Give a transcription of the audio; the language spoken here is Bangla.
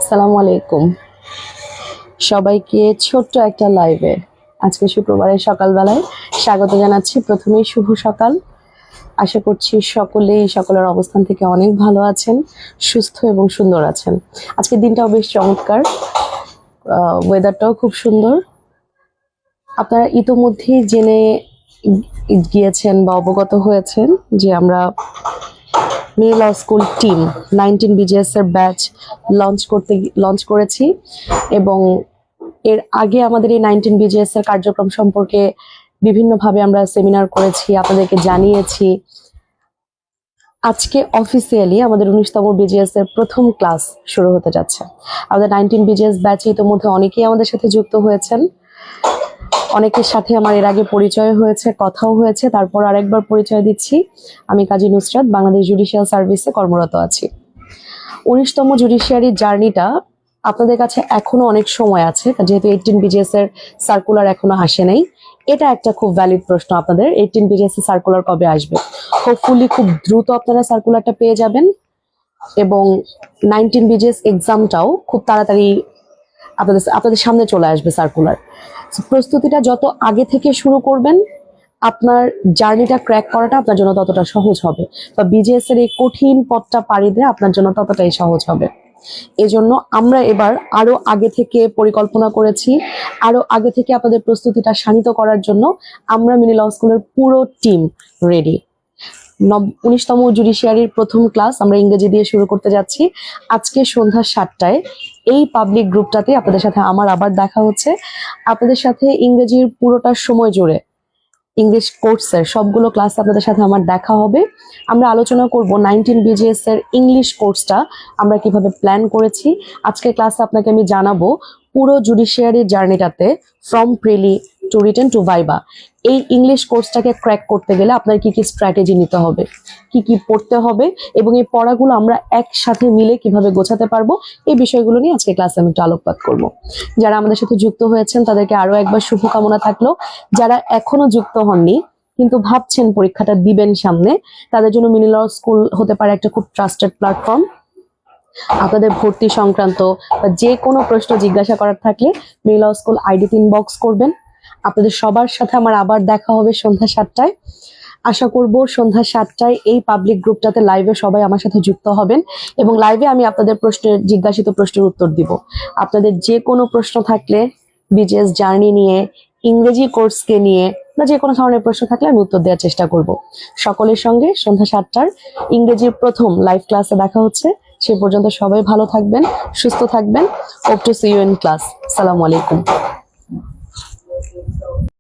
আসসালামু আলাইকুম সবাইকে ছোট্ট একটা লাইভে আজকে শুক্রবারের সকালবেলায় স্বাগত জানাচ্ছি। প্রথমেই শুভ সকাল। আশা করছি সকলেই সকলের অবস্থান থেকে অনেক ভালো আছেন, সুস্থ এবং সুন্দর আছেন। আজকে দিনটাও বেশ চমৎকার, ওয়েদারটাও খুব সুন্দর। আপনারা ইতোমধ্যেই জেনে গিয়েছেন বা অবগত হয়েছেন যে আমরা mini law school team 19 BGS এর ব্যাচ লঞ্চ করেছি এবং এর আগে আমাদের এই 19 BGS এর কার্যক্রম সম্পর্কে বিভিন্নভাবে আমরা সেমিনার করেছি, আপনাদেরকে জানিয়েছি। আজকে অফিসিয়ালি আমাদের 19তম BGS এর প্রথম ক্লাস শুরু হতে যাচ্ছে। আমাদের 19 BGS ব্যাচে ইতিমধ্যে অনেকেই আমাদের সাথে যুক্ত হয়েছেন, অনেকের সাথে আমার এর আগে পরিচয় হয়েছে, কথাও হয়েছে। তারপর আরেকবার পরিচয় দিচ্ছি, আমি কাজী নুসরাত, বাংলাদেশ জুডিশিয়াল সার্ভিসে কর্মরত আছি। 19তম জুডিশিয়ারি জার্নিটা আপনাদের কাছে এখনো অনেক সময় আছে, যেহেতু 18 BGS এর সার্কুলার এখনো আসে নাই। এটা একটা খুব ভ্যালিড প্রশ্ন আপনাদের, 18 BGS এর সার্কুলার কবে আসবে? হোপফুলি খুব দ্রুত আপনারা সার্কুলারটা পেয়ে যাবেন এবং 19 BGS এক্সামটাও খুব তাড়াতাড়ি আপনাদের সামনে চলে আসবে সার্কুলার। প্রস্তুতিটা যত আগে থেকে শুরু করবেন, আপনার জার্নিটা ক্র্যাক করাটা আপনার জন্য ততটা সহজ হবে, বা বিজিএস এর এই কঠিন পথটা পাড়ি দিয়ে আপনার জন্য ততটাই সহজ হবে। এজন্য আমরা এবার আরো আগে থেকে পরিকল্পনা করেছি, আরো আগে থেকে আপনাদের প্রস্তুতিটা শানিত করার জন্য আমরা মিনি ল স্কুলের পুরো টিম রেডি। 19তম জুডিশিয়ারির প্রথম ক্লাস আমরা ইংরেজি দিয়ে শুরু করতে যাচ্ছি আজকে সন্ধ্যা 7টায়। এই পাবলিক গ্রুপটাতে আপনাদের সাথে আমার আবার দেখা হচ্ছে। আপনাদের সাথে ইংরেজির পুরোটা সময় জুড়ে ইংলিশ কোর্সের সবগুলো ক্লাস আপনাদের সাথে আমার দেখা হবে। আমরা আলোচনা করব 19 BGS এর ইংলিশ কোর্সটা আমরা কিভাবে প্ল্যান করেছি। আজকের ক্লাসে আপনাকে আমি জানাবো পুরো জুডিশিয়ারি জার্নিটাতে from prelim to written to viva এই ইংলিশ কোর্সটাকে ক্র্যাক করতে গেলে আপনার কি কি স্ট্র্যাটেজি নিতে হবে, কি কি পড়তে হবে এবং এই পড়াগুলো আমরা একসাথে মিলে কিভাবে গোছাতে পারবো, এই বিষয়গুলো নিয়ে আজকে ক্লাসে আমি একটু আলোকপাত করব। যারা আমাদের সাথে যুক্ত হয়েছেন তাদেরকে আরো একবার শুভকামনা থাকলো। যারা এখনো যুক্ত হননি কিন্তু ভাবছেন পরীক্ষাটা দিবেন সামনে, তাদের জন্য মিনি ল স্কুল হতে পারে একটা খুব ট্রাস্টেড প্ল্যাটফর্ম। আপনাদের ভর্তি সংক্রান্ত বা যে কোনো প্রশ্ন জিজ্ঞাসা করার থাকলে মিনি ল স্কুল আইডিতে ইনবক্স করবেন। আপনাদের সবার সাথে আমার আবার দেখা হবে সন্ধ্যা 7টায়। আশা করব সন্ধ্যা 7টায় এই পাবলিক গ্রুপটাতে লাইভে সবাই আমার সাথে যুক্ত হবেন এবং লাইভে আমি আপনাদের জিজ্ঞাসিত প্রশ্নের উত্তর দিব। আপনাদের যে কোনো প্রশ্ন থাকলে বিজিএস জার্নি নিয়ে, ইংরেজি কোর্সকে নিয়ে বা যে কোনো ধরনের প্রশ্ন থাকলে আমি উত্তর দেওয়ার চেষ্টা করব। সকলের সঙ্গে সন্ধ্যা 7টার ইংরেজির প্রথম লাইভ ক্লাসে দেখা হচ্ছে। সে পর্যন্ত সবাই ভালো থাকবেন, সুস্থ থাকবেন। Hope to see you in class. আসসালামু আলাইকুম।